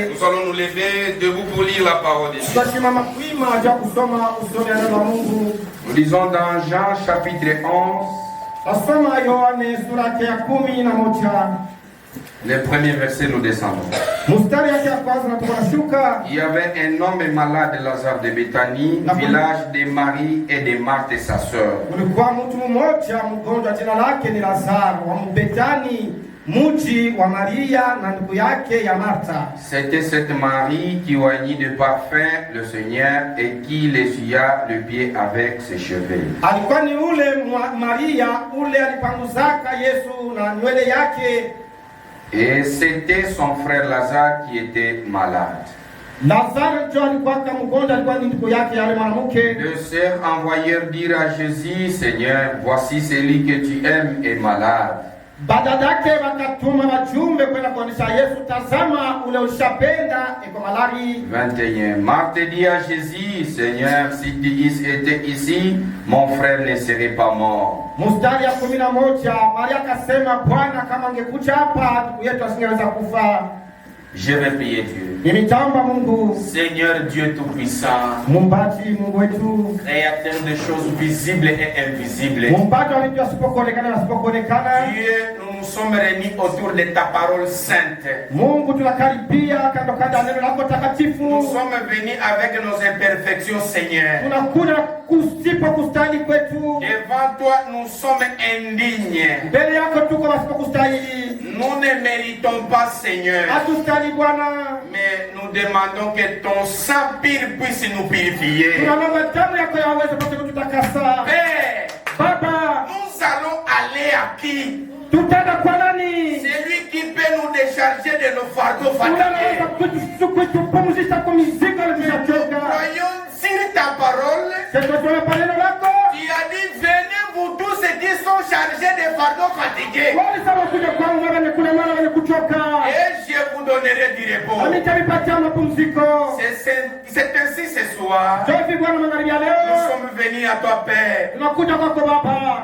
Nous allons nous lever debout pour lire la parole de Dieu. Nous lisons dans Jean chapitre 11, les premiers versets, nous descendons. Il y avait un homme malade, Lazare de Béthanie, village de Marie et de Marthe et sa sœur. C'était cette Marie qui oignit de parfum le Seigneur et qui l'essuya le pied avec ses cheveux. Et c'était son frère Lazare qui était malade. Deux sœurs envoyèrent dire à Jésus, Seigneur, voici celui que tu aimes est malade. 21. Marthe dit à Jésus, Seigneur, si tu étais ici, mon frère ne serait pas mort. Je vais prier Dieu. Seigneur Dieu Tout-Puissant, créateur de choses visibles et invisibles. Dieu, nous sommes réunis autour de ta parole sainte. Nous sommes venus avec nos imperfections, Seigneur. Devant toi, nous sommes indignes. Nous ne méritons pas, Seigneur. Mais nous demandons que ton sang pur puisse nous purifier. Père, nous allons aller à qui? C'est lui qui peut nous décharger de nos fardeaux fatigués. Croyons sur ta parole. Tu as dit, venez vous tous et qui sont chargés de fardeaux fatigués. Et je vous donnerai du repos. C'est ainsi ce soir. Nous sommes venus à toi, Père.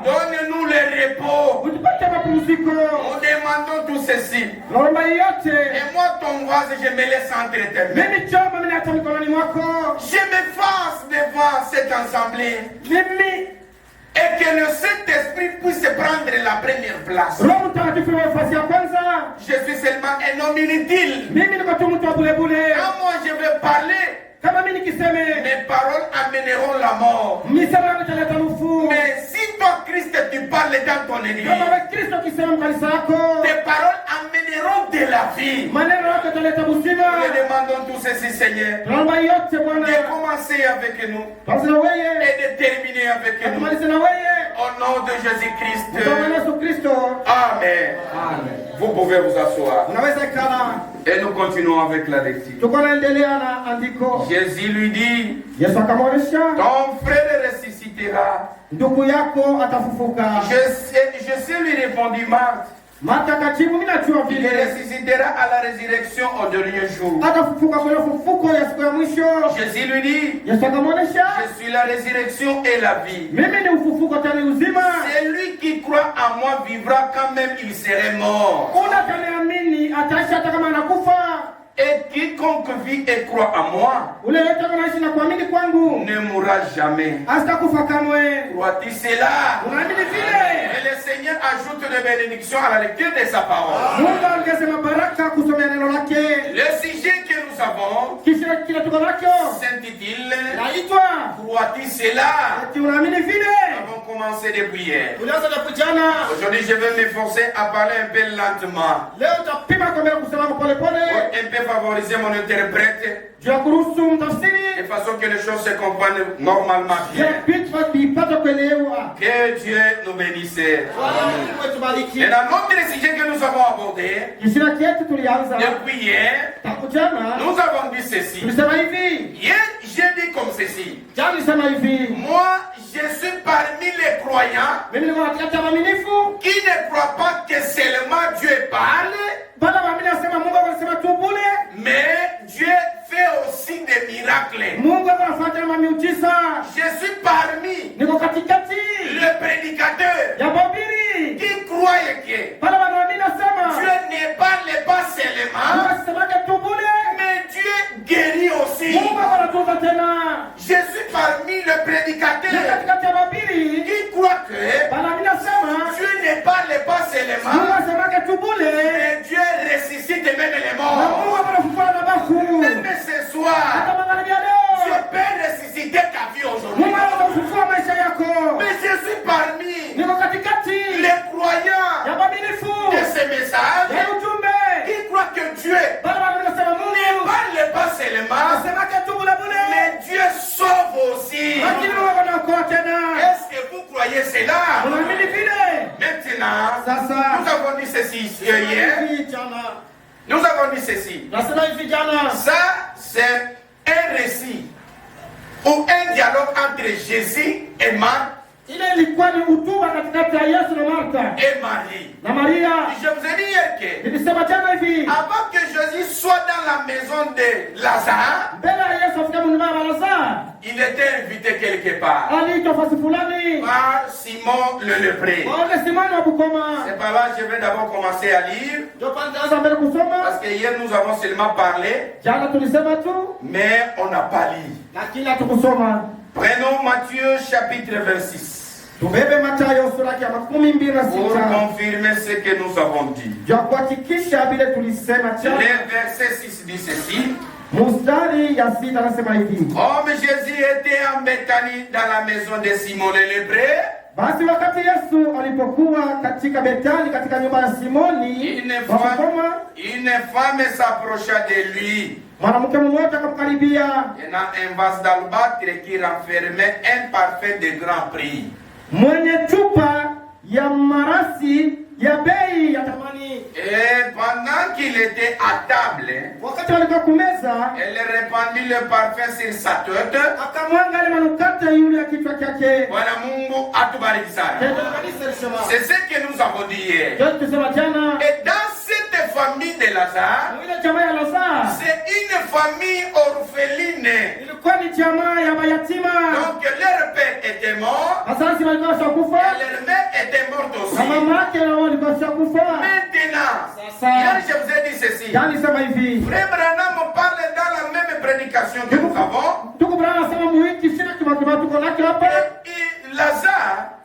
Donne-nous le repos. Nous demandons tout ceci. Et moi, ton vase, je me laisse entre tes mains. Je m'efface devant cette assemblée. Et que le Saint-Esprit puisse prendre la première place. Je suis seulement un homme inutile. Quand moi je vais parler, mes paroles amèneront la mort. Mais si toi, Christ, tu parles dans ton église, tes paroles amèneront de la vie. Nous demandons tout ceci, Seigneur, de commencer avec nous et de terminer avec nous. Au nom de Jésus-Christ. Amen. Vous pouvez vous asseoir. Et nous continuons avec la lecture. Jésus lui dit, ton frère ressuscitera. Je sais, lui répondit Marthe. Il ressuscitera à la résurrection au dernier jour. Jésus lui dit, je suis la résurrection et la vie. Celui qui croit en moi vivra quand même il serait mort. Et quiconque vit et croit en moi ne mourra jamais. Crois-tu cela? Et le Seigneur ajoute des bénédictions à la lecture de sa parole. Le sujet que nous avons s'intitule Crois-tu cela? Nous avons commencé depuis hier. Aujourd'hui, je vais m'efforcer à parler un peu lentement pour un peu favoriser mon interprète de façon que les choses se comprennent normalement bien. Que Dieu nous bénisse. Et dans notre sujet que nous avons abordé depuis hier, nous avons dit ceci. Hier, j'ai dit comme ceci. Moi, je suis parmi les croyants qui ne croient pas que seulement Dieu parle, mais Dieu fait aussi des miracles. Je suis parmi le prédicateur qui croit que Dieu ne parle pas seulement, Je suis parmi le prédicateur qui croit que Dieu ne parle pas seulement, mais Dieu ressuscite même les morts. Même ce soir, Dieu peut ressusciter ta vie aujourd'hui. Mais je suis parmi les croyants de ce message qui croient que Dieu ne parle pas seulement, mais Dieu sauve aussi. Est-ce que vous croyez cela? Maintenant, nous avons dit ceci hier. Nous avons dit ceci. Ça, c'est un récit ou un dialogue entre Jésus et Marthe. Et Marie. Je vous ai dit hier que avant que Jésus soit dans la maison de Lazare, il était invité quelque part par Simon le lépreux. C'est par là que je vais d'abord commencer à lire, parce que hier nous avons seulement parlé, mais on n'a pas lu. Prenons Matthieu chapitre 26. Pour confirmer ce que nous avons dit. Le verset 6 dit ceci. Comme Jésus était en Bethanie dans la maison de Simon le lépreux, une femme s'approcha de lui. Il y a un vase d'albâtre qui renfermait un parfum de grand prix. Et pendant qu'il était à table, elle répandit le parfum sur sa tête. C'est ce que nous avons dit hier. Et dans cette famille de Lazare, c'est une famille orpheline. Donc leur père était mort et leur mère était morte aussi. Maintenant, hier je vous ai dit ceci. Frère Branham parle dans la même prédication que nous avons.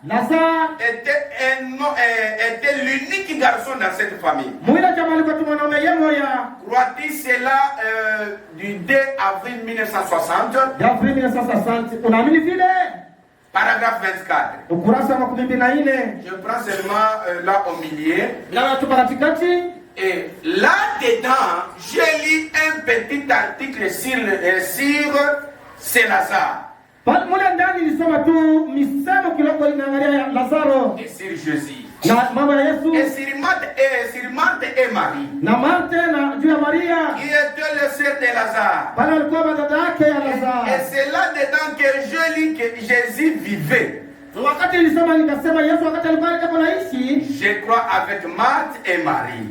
Lazare était l'unique garçon dans cette famille. Croit-il cela du 2 avril 1960? Paragraphe 24. Je prends seulement là au milieu. Et là-dedans, j'ai lu un petit article sur ce Lazare. Et sur Jésus. Et sur Marthe et Marie. Qui était le sœur de Lazare. Et c'est là-dedans que je lis que Jésus vivait. Je crois avec Marthe et Marie.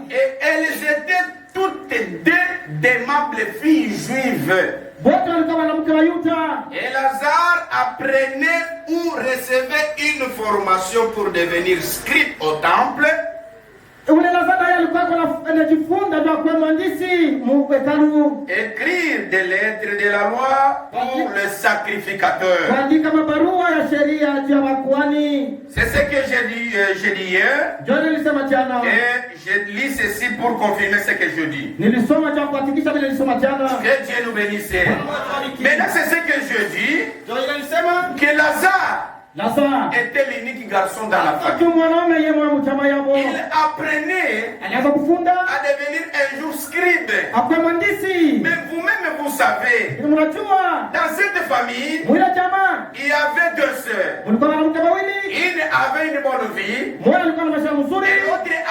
Et elles étaient toutes deux d'aimables filles juives. Et Lazare apprenait ou recevait une formation pour devenir scribe au temple. Écrire des lettres de la loi pour le sacrificateur. C'est ce que j'ai dit hier. Et je lis ceci pour confirmer ce que je dis. Que Dieu nous bénisse. Maintenant c'est ce que je dis. Que Lazare était l'unique garçon dans la famille. Il apprenait à devenir un jour scribe. Mais vous-même vous savez, dans cette famille, il y avait deux sœurs. Une avait une bonne vie et l'autre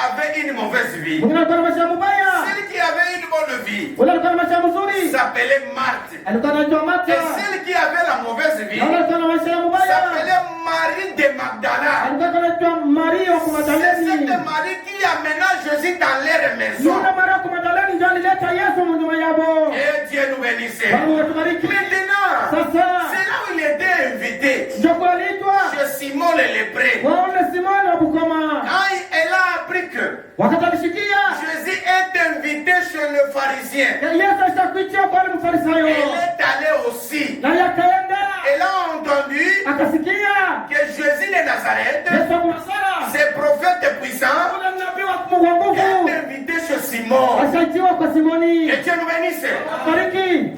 avait une mauvaise vie. Celle qui avait une bonne vie s'appelait Marthe. Et celle qui avait la mauvaise vie s'appelait Marie de Magdala. C'est cette Marie qui amena Jésus dans leur maison. Et Dieu nous bénisse. Maintenant, c'est là où il était invité. Chez Simon le lépreux. Quand elle a appris que Jésus est invité chez le pharisien, elle est allée aussi. Elle a entendu que Jésus de Nazareth, ce prophète puissant, est invité chez Simon. Que Dieu nous bénisse.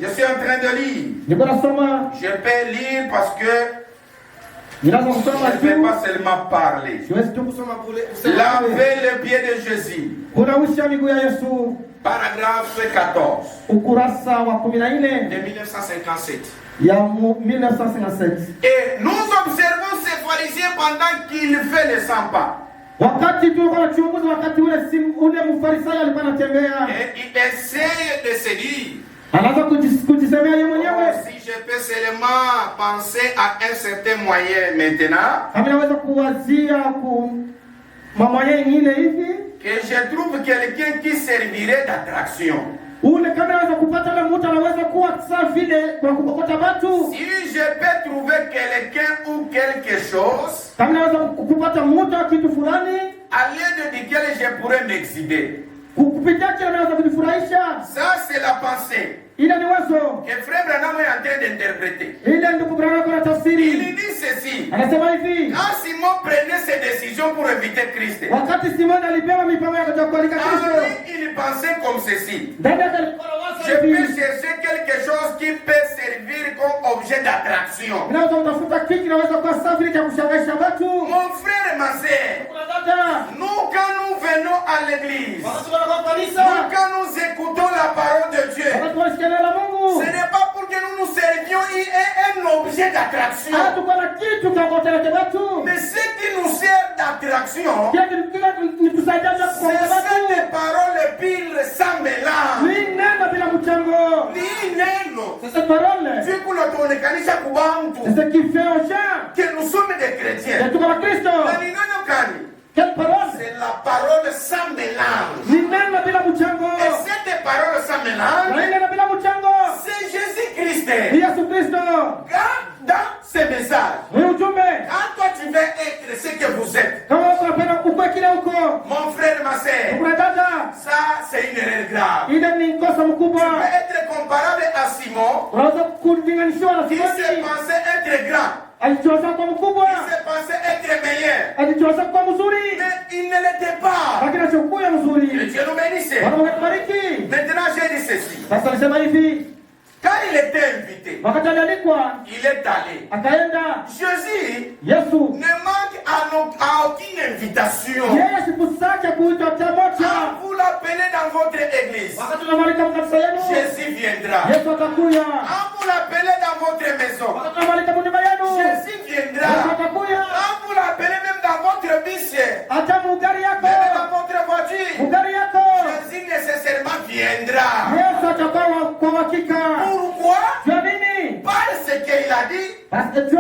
Je suis en train de lire. Je peux lire parce que je ne vais pas seulement parler. Laver les pieds de Jésus. Paragraphe 14. De 1957. Et nous observons ces pharisiens pendant qu'il fait les 100 pas. Et il essaye de se dire, si je peux seulement penser à un certain moyen maintenant, que je trouve quelqu'un qui servirait d'attraction. Si je peux trouver quelqu'un ou quelque chose à l'aide duquel je pourrais m'exhiber. Ça, c'est la pensée que Frère Branham est en train d'interpréter. Il dit ceci. Quand Simon prenait ses décisions pour éviter Christ, il pensait comme ceci. Je peux chercher quelque chose qui peut servir comme objet d'attraction. Mon frère et ma sœur, nous quand nous venons à l'église, nous quand nous écoutons la parole de Dieu, ce n'est pas pour que nous nous servions un objet d'attraction. Mais ce qui nous sert d'attraction, c'est cette parole pile sans mélange. C'est cette parole. C'est ce qui fait aux gens que nous sommes des chrétiens. Quelle parole? C'est la parole sans mélange. Et cette parole sans mélange, c'est Jésus-Christ. Dans ce message, quand toi tu veux être ce que vous êtes, mon frère, ma soeur, ça c'est une erreur grave. Tu peux être comparable à Simon, qui se pensait être grand. Il se pensait être meilleur, mais il ne l'était pas. Que Dieu nous bénisse. Maintenant j'ai dit ceci. Quand il était invité, il est allé. Jésus ne manque à aucune invitation. Quand vous l'appelez dans votre église, Jésus viendra. Quand vous l'appelez dans votre maison, Jésus viendra. Quand vous l'appelez même dans votre bus, même dans votre voiture, Jésus nécessairement viendra. Pourquoi? Parce qu'il a dit, tout ce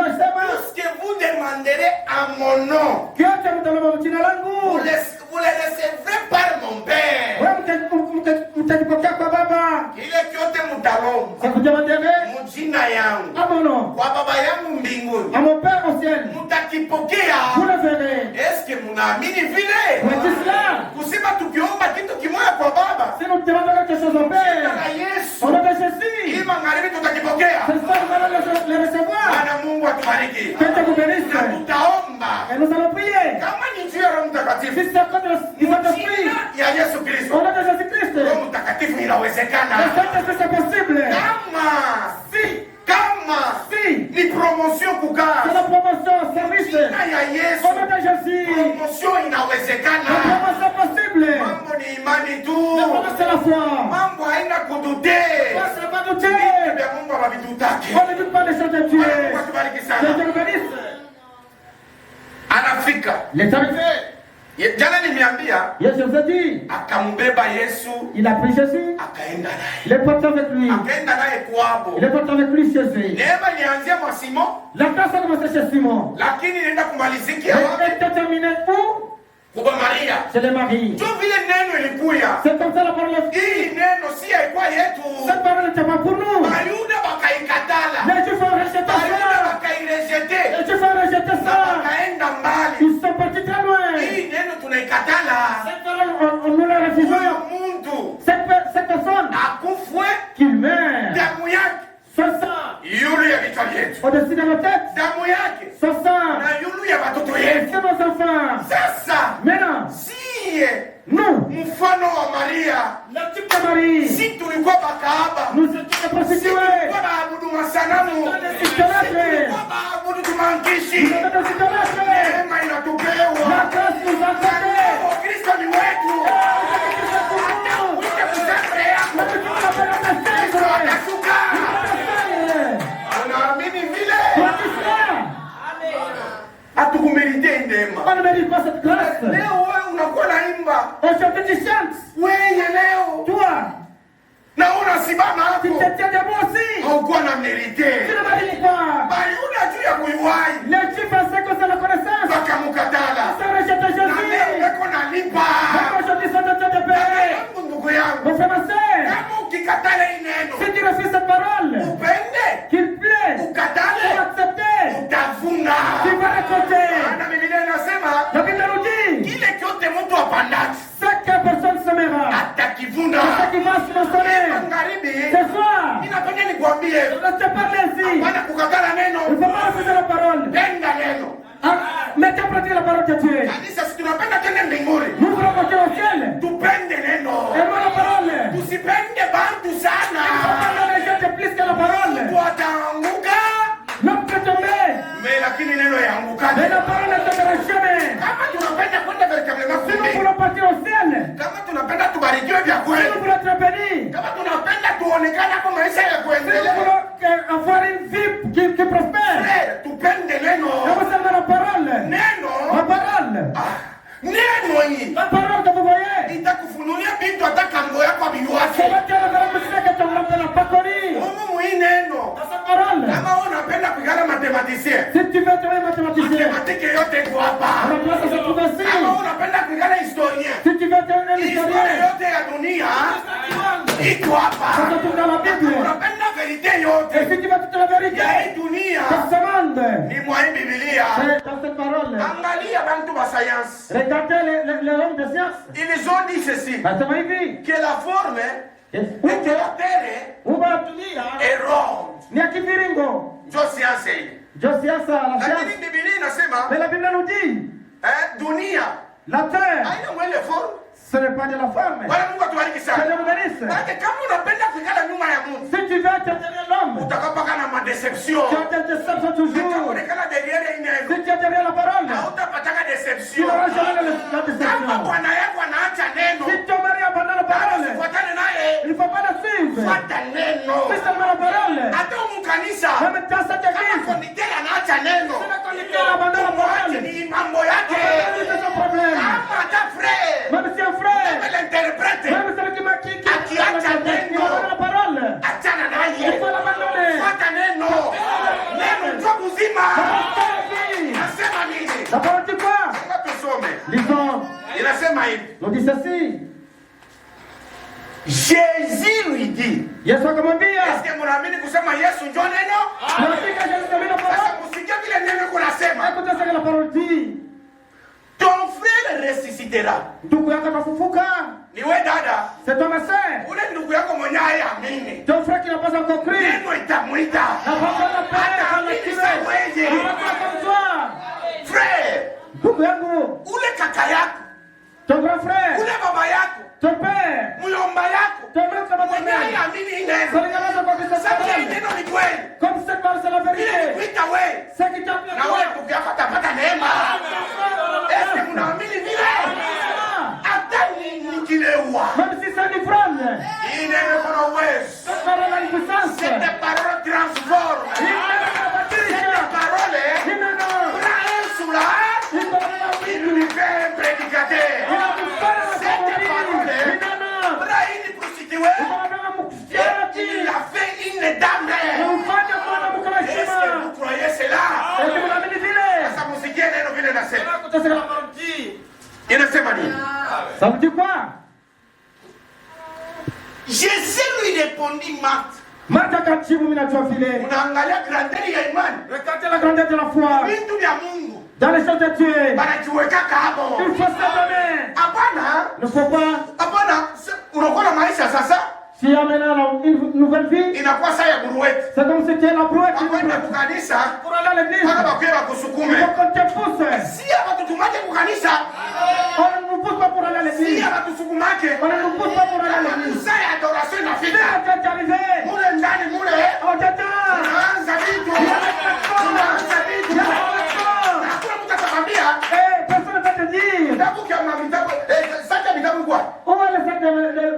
que vous demanderez à mon nom, vous les recevrez par mon Père. Il est kyote mutalom, mujina yangu, kwa baba yangu mbinguni, mutakipokea. Est-ce que munaamini vile? Kusema tukiomba kitu kimoja kwa baba, jina la Yesu, ili magharibi tutakipokea. Bwana Mungu atubariki. Na tutaomba kama ni njia ya Roho Mtakatifu, jina ya Yesu Kristo, Roho Mtakatifu inawezekana. Kama ni promotion kukaa, jina ya Yesu, promotion inawezekana. Mambo ni imani tu, mambo haina kudute. Mungu abitutaki. Mungu atubariki sana. Anafika. Jana nimeambia, akambeba Yesu, akaenda naye. Akaenda naye kwabo. Neema ilianzia kwa Simon, lakini inaenda kumalizikia wapi? Kwa Maria. Jo vile neno ilikuya. Hii neno si haikuwa yetu. Bayuda wakaikatala. Bayuda wakairejete. Wakaenda mbali. Hii neno tunaikatala. Huyo muntu aussi dans nos têtes. Damu yake. Son sang. Na yulu ya watoto yetu. C'est nos enfants. Sasa. Maintenant. Si nous. Mfano wa Maria. Le type de Marie. Si tulikuwa bakahaba. Nous étions des prostituées. Si tulikuwa baabudu masanamu. Nous étions des idolâtres. Si tulikuwa baabudu tumangishi. Nous étions des idolâtres. Neema inatupewa. La grâce nous a donnée. Kristo ni wetu. Hatukumerite neema. On ne mérite pas cette grâce. Leo wewe unakuwa naimba. Aujourd'hui tu chantes. Wewe leo. Toi. Na unasimama hapo. Tu te tiens debout aussi. Haukuwa na merite. Tu ne mérites pas. Bali unajua ya kuiwai. Les tu pensais que c'est la connaissance. Wakamukatala. Ça rejette Jésus. Na leo weko nalipa. Aujourd'hui c'est en train de payer. Ndugu yangu. Mon frère, ma sœur. Kama ukikatala hii neno. Si tu refuses cette parole. Upende. Qu'il plaît. Ukatale. Pour accepter. Utavuna. Tu vas récolter. Na Biblia inasema. La Bible nous dit. Kile kyote mtu apandacho. Chaque personne semera. Atakivuna. C'est ce qui va se lancer. Ce soir. Ninapenda nikwambie. Je te parle ainsi. Hapana kukatala neno. Il ne faut pas refuser la parole. Penda neno. Mettez en pratique la parole de Dieu. Kanisa si tunapenda twende mbinguni. Nous voulons monter au ciel. Tupende neno. Aimons la parole. Tusipende bantu sana. Les gens de plus que la parole. Wataanguka. L'homme peut tomber. Mais lakini neno yaanguka. Mais la parole ne tombera jamais. Kama tunapenda kwenda véritablement Si nous voulons partir au ciel. Kama tunapenda tubarikiwe vya Si kweli. nous voulons être bénis. Kama tunapenda tuonekane kwa maisha ya Si nous kuendelea. voulons avoir une vie qui prospère. Tupende neno. Nous avons la parole. Neno. La parole. Neno hii. La parole que vous voyez. Itakufunulia bintu hata kambo yako biwake. C'est votre révélation que tu n'as pas connu. Mungu hii neno. Sa parole. Kama unapenda kuigana matematicien. Si tu veux être un mathématicien. Mathématique yote iko hapa. La place se trouve ici. Kama unapenda kuigana historien. Si tu veux être un Historia historien. yote ya dunia iko hapa. Ça se trouve dans la Bible. Unapenda verite yote. Et si tu veux toute la vérité. Ya hii dunia. Ça se demande. Ni mwa hii Biblia. C'est dans cette parole. Angalia bantu ba science. Regardez les hommes de science. Ils ont dit ceci. Que la forme et que la terre est ronde. Ni ya kiviringo. Ndio science hii. Ndio siasa la Lakini science. Biblia inasema Mais la Bible nous dit. Dunia La terre. haina mwele forme. Ce n'est pas de la femme. Wala Mungu atubariki Que sana. Dieu vous bénisse. Maana kama unapenda kuingana nyuma ya Mungu, Si tu veux être derrière l'homme. utakapaka na madeception. Tu as des déceptions toujours. Utaonekana derrière hii neno. Si tu es derrière la parole. Hautapataka Tu deception. n'auras jamais la Kama déception. bwana yako anaacha neno, Si ton mari abandonne la parole. ufuatane naye. Il ne faut pas la suivre. Fuata neno. C'est seulement la parole. Hata mu kanisa. Même dans cette Kama église. konditeri anaacha neno. Si le conducteur abandonne la parole. Mwache ni mambo yake. C'est son problème. Kama hata frère. Même si un frère. Kama l'interprète. Même celui qui m'a quitté. Akiacha neno. La parole. Achana Il naye. faut l'abandonner. Fuata neno. Neno ndio uzima. La Nasema nini? parole dit quoi? Ngoja tusome. Lisons. Inasema hivi. On dit ceci. Jésus lui dit. Yesu akamwambia. Est-ce que mnaamini kusema Yesu ndio neno? Unasikia Yesu ndio la Sasa parole? msikie vile neno kunasema. Écoutez ce que la parole dit. Ton frère ressuscitera. Ndugu yako atafufuka. Ni wewe dada. C'est ton sœur. Ule ndugu yako mwenye hayaamini. Ton frère qui n'a pas encore cru. Neno itamwita. La parole l'appelle. Ataamini saweje. Comme toi. Frère. Ndugu yangu. Ule kaka yako. Ton grand frère. Ule baba yako. Ton père. Muyomba yako. Ton maître va Mwenye t'aimer. hayaamini neno. Ça regarde pas comme ça. Sasa hii neno ni kweli. Comme cette parole c'est la Ile vérité. nikuita wewe. C'est qui t'a appelé Na wewe toi. ndugu yako atapata neema. Est-ce que mnaamini vile? Hata nikilewa. Même si c'est un ivrogne. Hii neno kuna uwezo. Cette parole a une puissance. Cette parole transforme. Cette parole Bransula, il lui fait un prédicateur. Cette parole Brahim prostituée, il a fait une dame. Est-ce que vous croyez cela? Sasa musikie neno vile nasema. Inasema nini? Ça veut dire quoi? Jésus lui répondit, Marthe. Martha akajibu, mimi najua vile. Unaangalia grandeur ya imani. Regardez la grandeur de la foi. Vitu vya Mungu. Dans les choses de Dieu. Banajiwekaka hapo. Il faut se donner. Hapana. Ne faut pas. Hapana, unakuwa na maisha sasa. Si amena une nouvelle vie. Inakuwa saa ya brouette. C'est comme si tu es la brouette. Wakwenda kukanisa. Pour aller à l'église. Mpaka bakwenda kusukume. Il faut qu'on te pousse. Si abatutumake kukanisa. On ne nous pousse pas pour aller à l'église. Si abatusukumake. On ne nous pousse pas pour aller à l'église. Saa ya adoration inafika. C'est déjà arrivé. Mule ndani mule. On t'attend. Unaanza vitu. Unaanza vitu. Hakuna mtu atakwambia. Personne ne va te dire. Vitabu kia mavitabu. Sasa vitabu kwa. Où est le sac de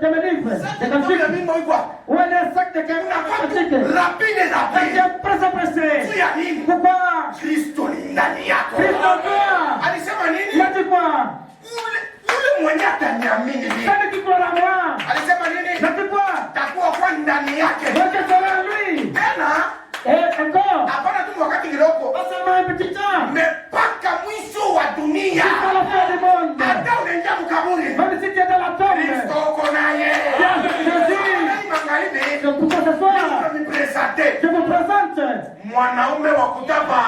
mes livres? C'est comme si le mimo quoi. Où est le sac de cantiques? Rapide. Pressé. Tu as dit. Pourquoi? Kristo ni ndani yako. Kristo toi. Alisema nini? Il a dit quoi? Ule mwenye ataniamini mimi. Celui qui croit en moi. Alisema nini? Il a dit quoi? Takuwa kwa ndani yake. Moi je serai en lui. Tena. Encore. Hapana tu wakati kidogo. Pas seulement un petit temps. Mais mpaka mwisho wa dunia. Jusqu'à la fin du monde. Hata unaingia mkaburi. Même si tu es dans la tombe. Kristo uko naye. Je vous présente. Je vous présente. Mwanaume wa kutaba.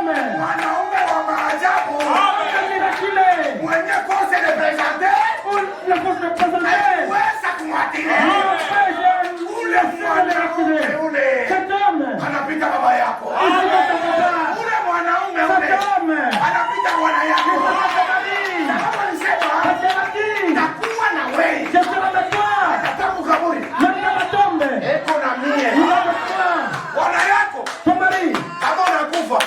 Mwanaume wa maajabu. Mwenye kose de presente. Haiweza kumwatile. Ule mwanaume ule. Anapita baba yako. Ule mwanaume ule. Anapita bwana yako. Kama nisema. Takuwa na wewe. Atamu kaburi. Eko na mie. Bwana yako. Kama unakufa.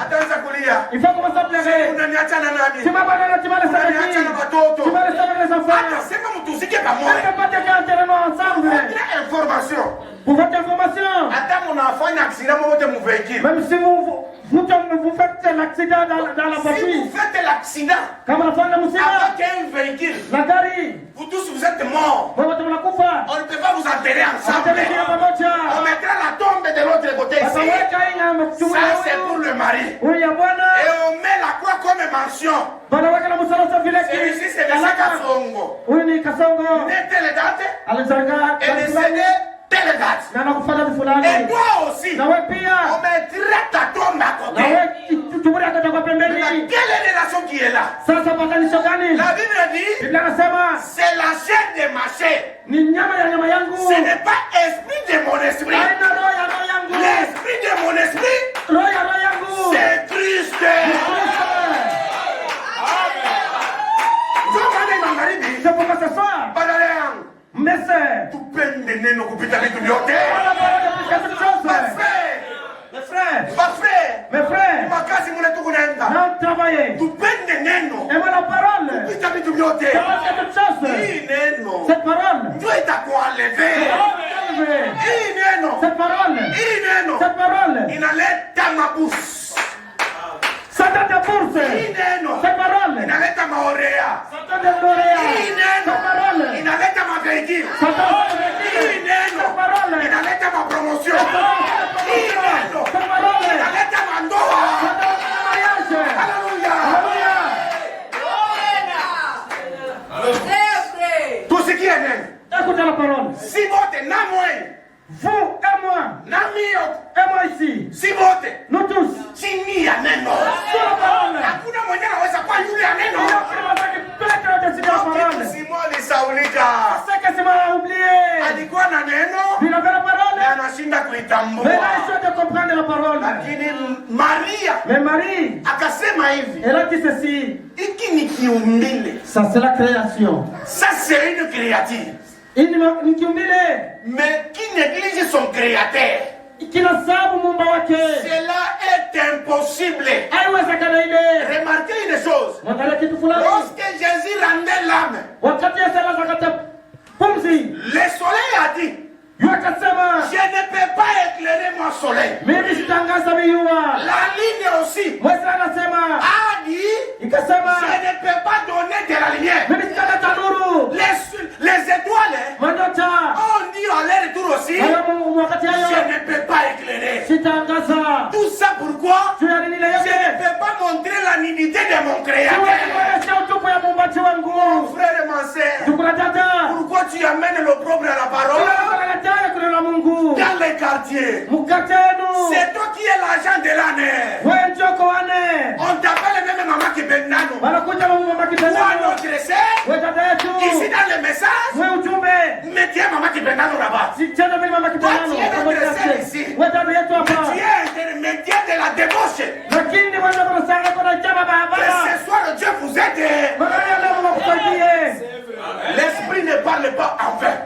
Ataanza kulia. Il faut commencer à pleurer. Unaniacha na nani? Tu m'as pas donné, tu m'as laissé avec qui? Unaniacha na watoto. Tu m'as laissé avec les enfants. Atasema mtusike On ne pamoja. peut pas te garantir nous ensemble. Votre information. Pour votre information. Hata mnafanya accident wote mu véhicule. Même si vous faites l'accident dans la Si voiture. vous faites l'accident Kama nafanya msiba. avec un véhicule, La gari. vous tous vous êtes morts. Wewe tunakufa. On ne peut pas vous enterrer ensemble. Atamekia pamoja. On mettra la tombe de l'autre côté ici. Ataweka inga mchungu. Ça c'est pour le mari. Huyu ya bwana. Et on met la croix comme mention. Wanaweka na msalaba vile Celui-ci c'est le Kasongo. Huyu ni Kasongo. Né telle date Alizaliwa et décédé telle date. na nakufanya fulani. Et toi aussi. Na wewe pia. On mettra ta tombe à Na côté. wewe tumuri atakuwa pembeni. Quelle est la relation qui est là? Sasa patanisho gani? La Bible dit Biblia inasema c'est la chair de ma chair. ni nyama ya nyama yangu. Ce n'est pas esprit de mon esprit. Haina roho ya roho yangu. L'esprit de mon esprit, Roho ya roho yangu. c'est Christ. C'est pourquoi ce soir, messe, Tupende neno kupita vitu vyote. mes frères, Makazi mule tuko naenda. non travailler. Tupende neno Aimez la parole. kupita vitu vyote. Quelque chose. Hii neno Cette parole. ndio itakualeve. Hii neno. Cette parole. Hii neno. Cette parole. Inaleta mabusu. Satan te force. Hii neno. Cette parole. Inaleta maorea. Satan te gloria. Hii neno. Cette parole. Inaleta maveikili. Satan Hii neno. Cette parole. Inaleta mapromotion. Hii neno. Cette parole. Inaleta mandoa. Satan te mariage. Haleluya. Alléluia. Tusikie neno. Écoutez la parole. Si wote na mwe. Vous et moi. Na mio. Et moi ici. Si wote. Nous tous. Chini ya neno. Sur la parole. Hakuna mwenye anaweza kuwa yule ya neno. Simon alisaulika. C'est que Simon a oublié. Alikuwa na neno. Il avait la parole. Na anashinda kuitambua. Mais là, il faut de comprendre la parole. Lakini Maria. Mais Marie. Akasema hivi. Elle a dit ceci. Hiki ni kiumbile. Ça, c'est la création. Ça, c'est une créature. Ni kiumbile. Mais qui néglige son créateur. Kinasabu muumba wake. Cela est impossible. Haiwezekana ile. Remarquez une chose. Mwangalia kitu fulani. Lorsque Jésus rendait l'âme. Wakati Yesu anataka pumzi. Le soleil a dit. Akasema. Je ne peux pas éclairer mon soleil. Mimi sitangaza miua. La ligne aussi. Mwezi anasema. A dit. Ikasema. Je ne peux pas donner de la lumière. Mimi sitangaza nuru. Les étoiles. Manyota. On dit à leur retour aussi. Wakati hayo. Je ne peux pas éclairer. Sitangaza. Tout ça pourquoi? Je ne peux pas montrer la nudité de mon créateur. Mon frère et ma soeur. Pourquoi tu amènes l'opprobre à la parole? Dans les quartiers. C'est toi qui es l'agent de l'année. On t'appelle même Maman Kibendano. Ou à notre sœur. Ici dans le message. Mettez Maman Kibendano là-bas. Toi, tu es notre sœur ici. Mais tu es intermédiaire de la débauche. Que ce soir, Dieu vous aide. L'esprit ne parle pas en vain.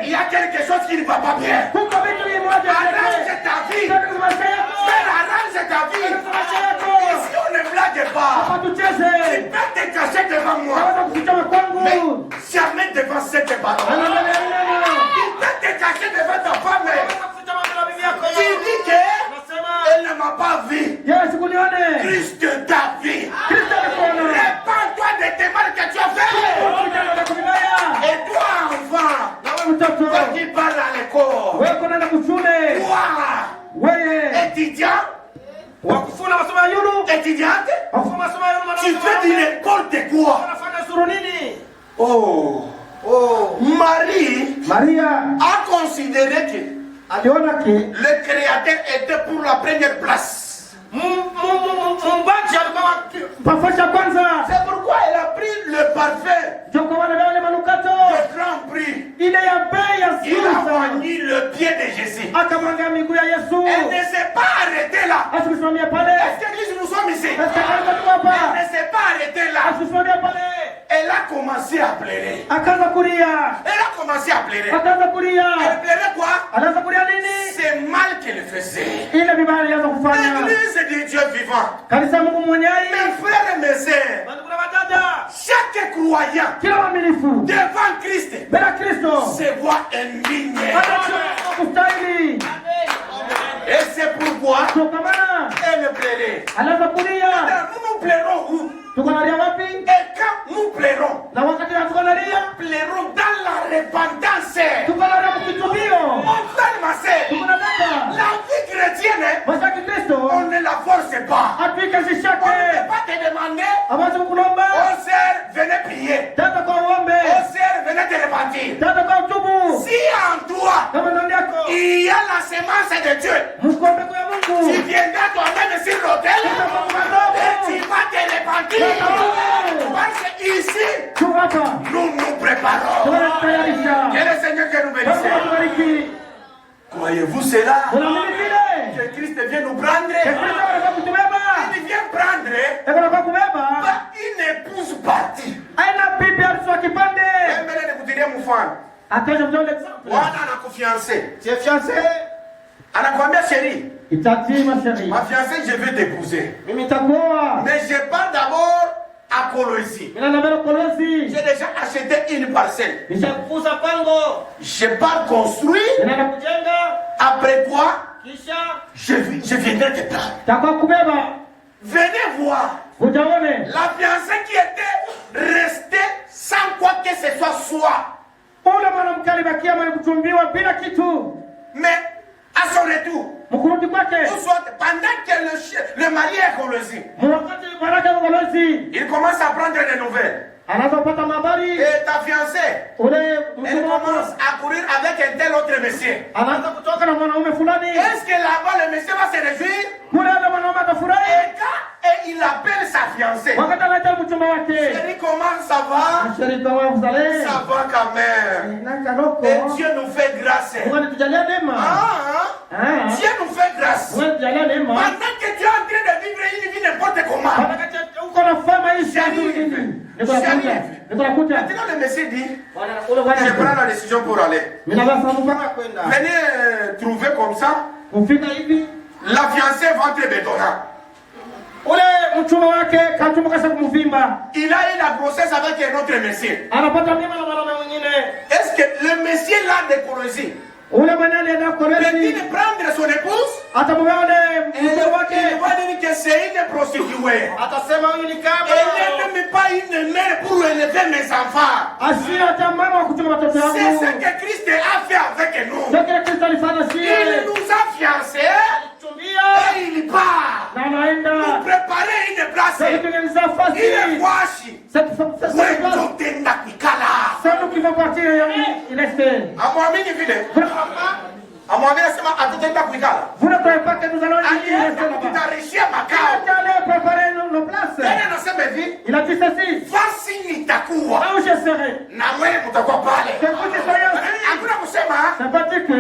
Il y a quelque chose qui ne va pas bien. Arrange ta vie. Arrange ta vie. Si on ne blague pas, tu peux te cacher devant moi. Mais jamais devant cette parole. Tu peux te cacher devant ta femme. Tu dis qu'elle ne m'a pas vu. Christ t'a vu. Répands-toi de tes mal que tu as fait. Et toi, enfant, toi qui parles à l'école, toi, étudiant, étudiante, tu fais du n'importe quoi. Oh, Maria a considéré que le Créateur était pour la première place. C'est pourquoi elle a pris le parfum de grand prix. Il a vanni le pied de Jésus. Elle ne s'est pas arrêtée là. Est-ce que nous sommes ici? Elle ne s'est pas arrêtée là. Elle a commencé à pleurer. Elle a commencé à pleurer. Elle pleurait quoi? C'est mal qu'elle faisait. L'église de Dieu vivant. Mes frères et mes sœurs, chaque croyant devant Christ se voit indigne. Et c'est pourquoi elle pleurait. Nous pleurons où? Et quand nous pleurons, pleurons dans la repentance. Mon frère, ma sœur, la vie chrétienne, on ne la force pas. On ne peut pas te demander, oh sœur, venez prier. Oh sœur, venez te repentir. Si en toi, il y a la semence de Dieu, tu viendras toi-même sur l'autel et tu vas te repentir. Parce qu'ici, nous nous préparons. Que le Seigneur que nous bénisse. Croyez-vous cela? Que Christ vient nous prendre. Il vient prendre une épouse partie. Attends, je vous donne l'exemple. Moi, on a fiancé. Tu es fiancé? On a combien, chérie? Il t'a dit, ma chérie. Ma fiancée, je vais t'épouser. Mais je pars d'abord à Colosi. J'ai déjà acheté une parcelle. Je pars construire. Après quoi, je viendrai te prendre. Venez voir. La fiancée qui était restée sans quoi que ce soit. Mais à son retour, ou soit pendant que le mari est Colosi, il commence à prendre des nouvelles. Et ta fiancée, elle commence à courir avec un tel autre monsieur. Est-ce que là-bas le monsieur va se réjouir? Et il appelle sa fiancée. Chérie, comment ça va? Ça va quand même. Et Dieu nous fait grâce. Dieu nous fait grâce. Pendant que tu es en train de vivre une vie n'importe comment. Maintenant le monsieur dit, je prends la décision pour aller. Venez trouver comme ça. La fiancée ventre bétonnant. Il a eu la grossesse avec un autre monsieur. Est-ce que le monsieur là de Colosi peut-il prendre son épouse? Il va dire que c'est une prostituée. Elle n'est même pas une mère pour élever mes enfants. C'est ce que Christ a fait avec nous. Il nous a fiancés et il part. Nous préparer une place. Il est fâché. C'est nous qui vont partir. Vous ne croyez pas que nous allons y rester là-bas. Vous allez préparer nos Fasi nitakuwa. Là où je serai. Na wewe mtakuwa pale. Que vous y soyez aussi. Hakuna kusema. C'est pas dit que.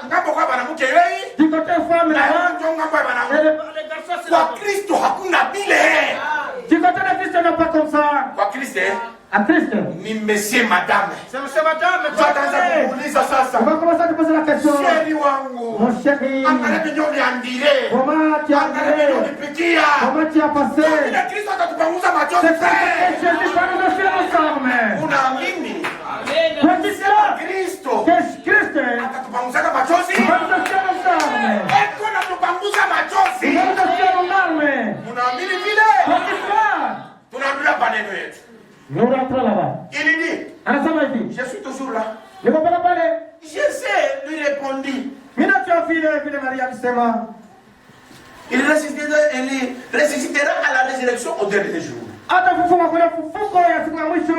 Ngambo kwa banamuke yeye. Du côté femme là-bas. Ngambo kwa banamuke. Les garçons c'est Kwa là-bas. Kristo hakuna bile. Du côté de Christ, on n'est pas comme ça. Kwa Kristo. À Christ. Ni monsieur madame. C'est monsieur madame. On va commencer à te poser la question. Chéri wangu. Mon chéri. Angalia binyo viandire. Comment tu as Angalia comment tu as passé? Kristo atatupanguza machozi. C'est que Jésus va nous faire ensemble. Unaamini? Quoi tu sais là? Kristo. Christ. Atatupanguza machozi. Va nous faire ensemble. Eko natupanguza machozi. Va nous faire ensemble. Unaamini vile? Quoi tu sais? Tunarudia paneno yetu. Nous rentrons là-bas. Il dit, Anasema hivi. je suis toujours là. Niko pale pale. Jésus lui répondit. Mimi nacho vile Maria alisema. Il ressuscitera à la résurrection au dernier jour. Atafufuka kwa fufuko ya siku ya mwisho.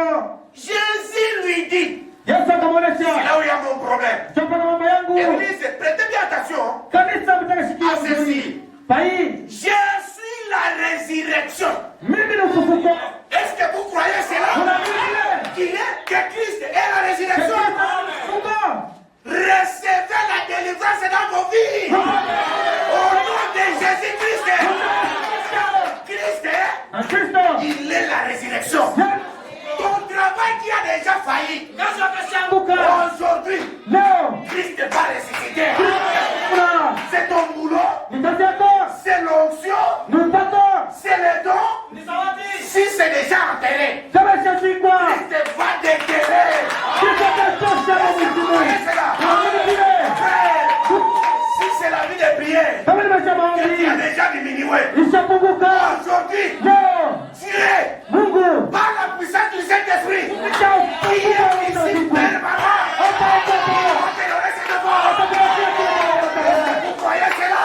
Jésus lui dit. Yesu akamwonyesha. C'est là où il y a mon problème. Chapa na mambo yangu. Église, prêtez bien attention. Kanisa mtakashikia. À ceci. Pai. Je suis la résurrection. Mimi ni ufufuko. Est-ce que vous croyez cela? Que Christ est la résurrection? Recevez la délivrance dans vos vies. Au nom de Jésus-Christ. Christ, il est la résurrection. Ton travail qui a déjà failli. Aujourd'hui, Christ va ressusciter. C'est ton boulot. C'est l'onction. C'est le don. Si c'est déjà enterré, Christ va déterrer. Si c'est la vie de prière, qui a déjà diminué. Aujourd'hui, Dieu, par la puissance du Saint-Esprit, qui est ici permanent, il va te donner cette voix. Vous croyez cela?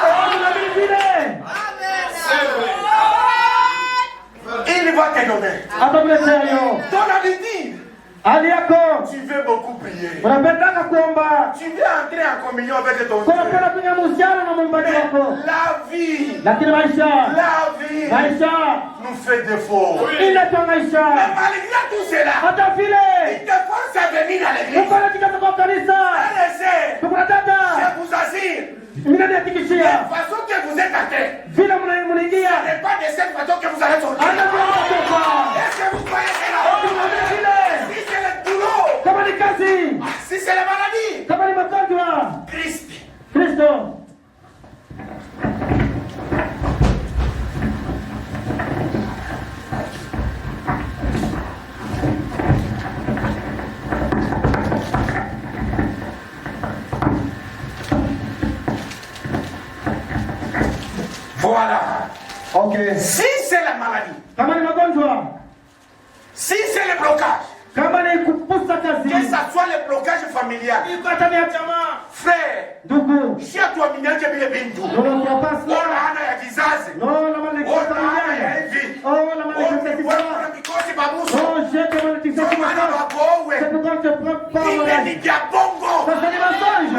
Il va te donner. Ton habitude. Tu veux beaucoup prier. Tu veux entrer en communion avec ton Dieu. La vie nous fait défaut. Mais malgré tout cela, il te force à venir à l'église. Je vous assure, la façon que vous êtes entré, ce n'est pas de cette façon que vous allez sortir. Est-ce que vous croyez cela? Si c'est le boulot, si c'est la maladie, Christ. Voilà. Ok. Si c'est la maladie, si c'est le blocage, que ça soit le blocage familial, frère, si à toi minage bile bintu, ona ya kizazi, ona ya hivi, ona mikosi babuso, ona babowe, ile ni ya bongo,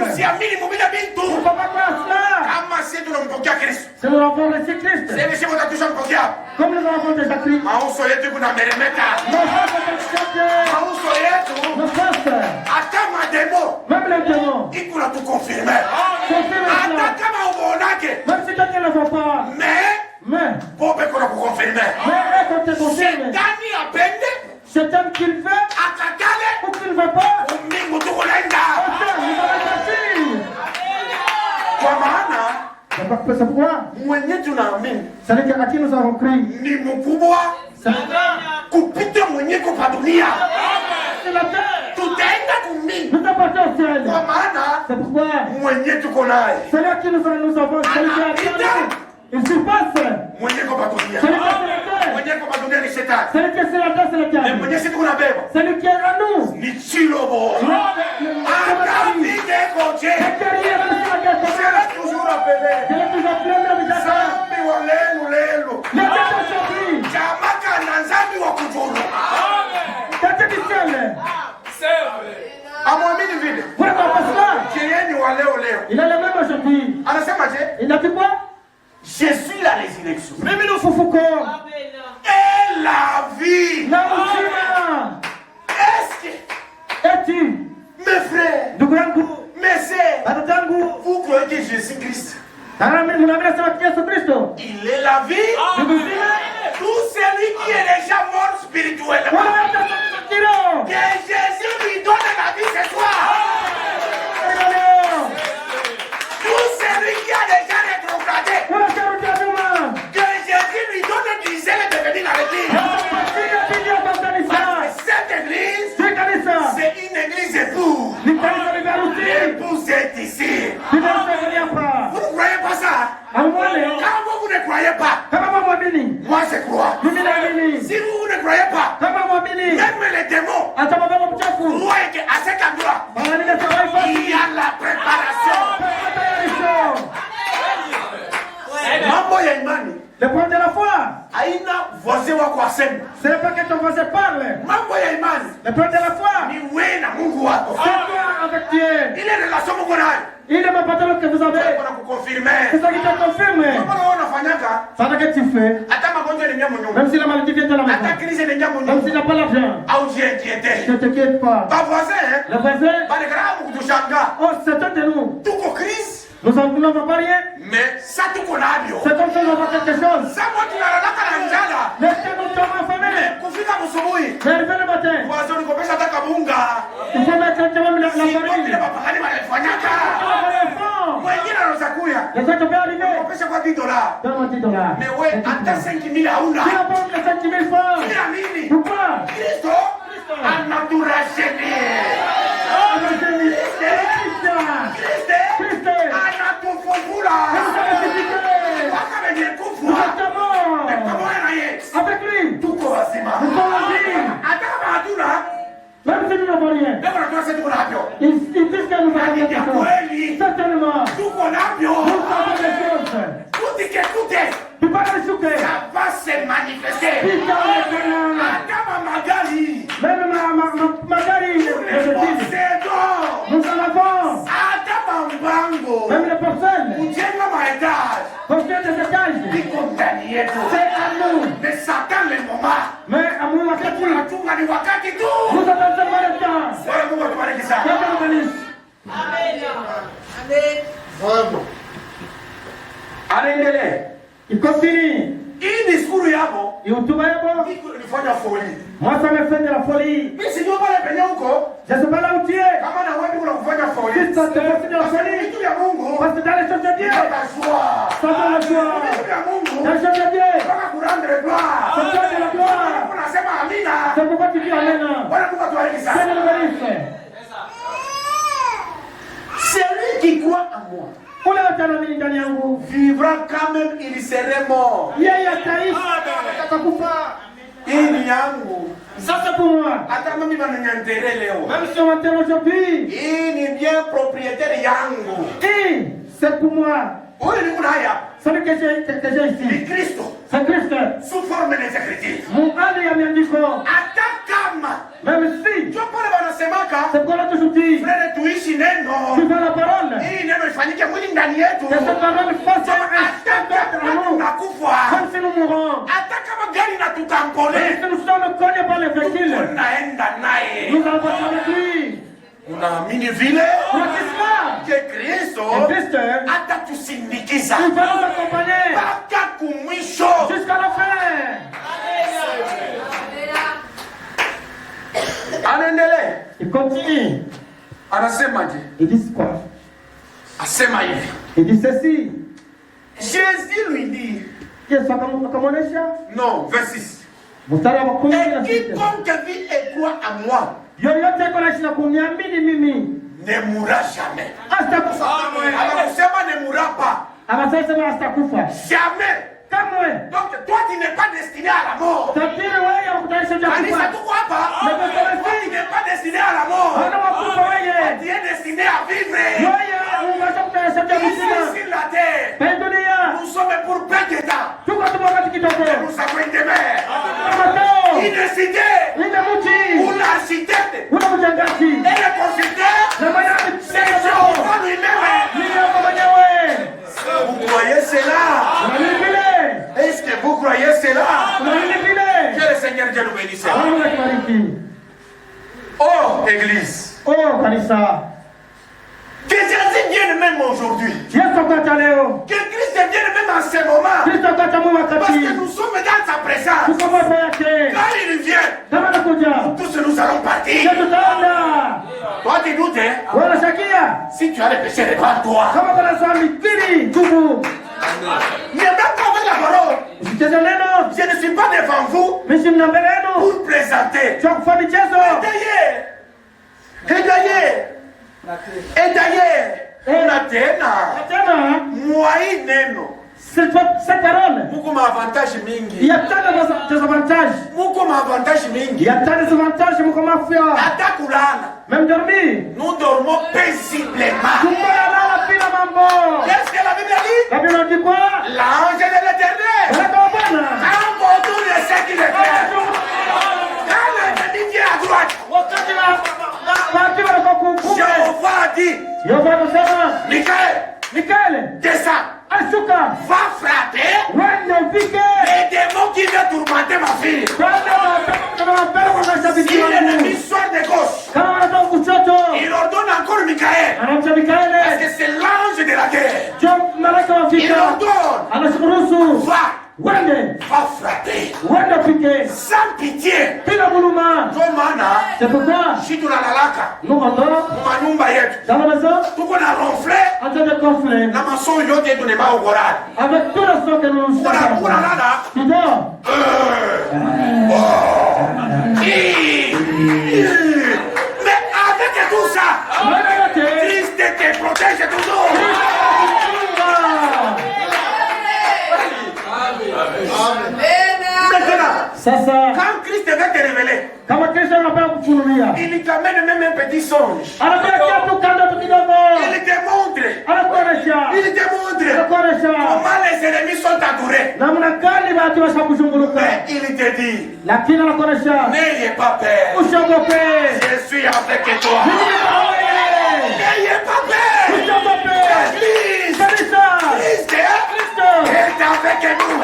usiamini mubile bintu, kama si tunampokea Kristo, sisi sisi tutatushampokea, mauso yetu kuna meremeta, mauso yetu, hata mademo, ikuna tukonfirme, hata kama ubonake, mais pope kuna kukonfirme, shetani apende, qu'il veut, akatale, ou qu'il ne veut pas, umingu tukulenda. Kwa maana, c'est pourquoi, mwenye tunaamini, c'est-à-dire qu'à qui nous avons cru, ni mkubwa, kupita mwenye kwa dunia. c'est la terre, Tutaenda kumini. nous appartenons au ciel. Kwa maana, C'est pourquoi, mwenye tuko naye, celui à qui nous avons, celui qui a attendu, il surpasse, mwenye kwa dunia. celui qui est sur la terre, Mwenye kwa dunia ni shetani. celui qui est sur la terre, c'est le Na diable, mwenye si tuko nabeba celui qui est à nous, ni chilobo. Akapige koje. Sera toujours appelé. Zambi wa lelu. Jamaka na zambi wa kujulu. Amwamini vile. Kieni wa leo. Il a le même aujourd'hui. Anasema je? Il a dit quoi? Je suis la résurrection. Mimi ni ufufuko. Et la vie. Na Il est la vie. Tout celui qui est déjà mort spirituellement. Que Jésus lui donne la vie ce soir. Tout celui qui a déjà rétrogradé. Que Jésus lui donne du zèle de venir à l'église. Cette église, c'est une église épouse. L'épouse est ici. Vous ne croyez pas ça? Quand vous ne croyez pas, moi je crois. Si vous ne croyez pas, même les démons croient qu'à cet endroit, il y a la préparation. Mambo ya imani. Le point de la foi. Aina voisin wa kwa sema. Ce n'est pas que ton voisin parle. Mambo ya imani. Le point de la foi. Ni wewe na Mungu wako. C'est toi avec Dieu. Ile relation Mungu nayo. Il est mon patron que vous avez. C'est ça qui te confirme. C'est ça que tu fais. Même si la maladie vient de la maison. Même s'il n'a pas l'argent. Ne t'inquiète pas. Le voisin. Oh, c'est un de nous. Nous n'avons pas rien. Mais ça tout qu'on a. C'est comme ça qu'on va quelque chose. Laissez-nous tomber en famille. Mais arrivé le matin. Il faut mettre la farine. Les autres peuvent arriver. Donne-moi 10 $. Mais ouais, attends 5 000 à Oula. Tu n'as pas les 5 000 francs. Pourquoi? Christo a naturagé. Avec lui, tout même si nous n'avons rien, ils disent que nous avons quelque chose. Certainement, nous savons des choses. Tu vas les souquer. Ça va se manifester. Même Magali, nous en avons. Même les personnes. Construire des étages. C'est à nous. Mais Satan le moment. Mais à mon wakati. Nous avons seulement le temps. Amen. Il continue. Hii discours yako hotuba yako ilifanya folie. Moi ça me fait de la folie. Mimi sijui pale penye huko. Je sais pas là où tu es. Kama na wewe kuna kufanya folie. Si ça te fait de la folie. Vitu vya Mungu. Parce que dans les choses de Dieu. Ça va la joie. Vitu vya Mungu. Dans les choses de Dieu. Kama kurendre gloire. Ça fait de la gloire. Unasema amina. C'est pourquoi tu dis amen. Bwana Mungu atubariki sana. C'est le bénéfice. Celui qui croit en moi vivra quand même, il serait mort. Hii yangu. Ça c'est pour moi. Hata mimi wananiangalia leo. Même si on m'interroge aujourd'hui. Hii ni bien propriétaire yangu. C'est pour moi. Wewe ni kuna haya. Celui que j'ai ici. Ni Kristo. C'est Christ. Sous forme des Écritures. Mon âme ya miandiko. Hata kama. Même si. Ndio pale wanasemaka. C'est pour la toujours dit. Frère tuishi neno. Tu veux la parole. Hii neno ifanyike mwili ndani yetu. Que cette parole fasse un nakufa. Comme si nous mourons. Hata kama gari na tutampole. Si nous sommes connus par les véhicules. Tunaenda naye. Nous allons passer avec lui. Unaamini vile que Kristo atatusindikiza il va nous accompagner mpaka kumwisho jusqu'à la fin. Anaendelea. Il continue. Anasemaje? Il dit quoi? Asema hivi. Il dit ceci. Jésus lui dit. Yesu akamwonyesha? Non, verset 6. Mstari wa 10. Et quiconque vit et croit en moi. Yoyote anaishi na kuniamini mimi ne mourra jamais. Hatakufa. Anakusema ne mourra pas. Anasema hatakufa. Jamais. Kamwe. Donc toi tu n'es pas destiné à la mort. Tatiri wewe unakutanisha kufa. Kanisa tuko hapa. Toi tu n'es pas destiné à la mort. Ana wakufa wewe. Tu es destiné à vivre. Wewe unataka kuishi sur la terre. Pendunia. Nous sommes pour peu de temps. Tuko wakati kidogo. Nous avons une demeure. Une cité. Une mji. Une architecte. Una mjangaji. Et le constructeur. C'est Jéhovah lui-même. Vous croyez cela? Est-ce que vous croyez cela? Que le Seigneur Dieu nous bénisse. Oh, Église. Oh, Kanisa. Que Jésus vienne même aujourd'hui. Que Christ Christ vient même en ce moment. Parce que nous sommes dans sa présence. Quand il vient, tous nous allons partir. Toi, tu doutes, hein? Si tu as les péchés, répare-toi. Il y a même pas la parole. Je ne suis pas devant vous pour plaisanter. Et d'ailleurs, cette parole, il y a tant de désavantages. Il y a tant de désavantages, même dormir. Nous dormons paisiblement. Qu'est-ce que la Bible dit? La Bible dit quoi? L'ange de l'Éternel. Quand autour de ce qu'il est fait. Quand l'ennemi vient à droite. Jéhovah a dit. Michael, descends. Va frapper les démons qui viennent tourmenter ma fille. Si l'ennemi sort de gauche, il ordonne encore Michael. Parce que c'est l'ange de la guerre. Il ordonne. Va frapper. Sans pitié. C'est pourquoi Si tu l'as la laca, tu as ronflé. La maçon yote tu n'es pas au coral. avec tout le sang que nous Tu dors. Mais avec tout ça, Christ te protège toujours. Maintenant, quand Christ va te révéler, il t'amène même un petit songe. Il te montre comment les ennemis sont adorés. Mais il te dit, n'ayez pas peur, je suis avec toi. N'ayez pas peur, Christ est avec nous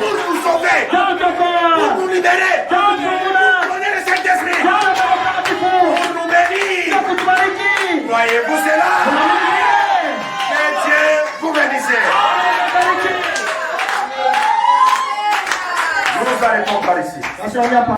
pour nous sauver, pour nous libérer, pour donner le Saint-Esprit, pour nous bénir. Voyez-vous cela? Que Dieu vous bénisse. Nous arrêtons par ici.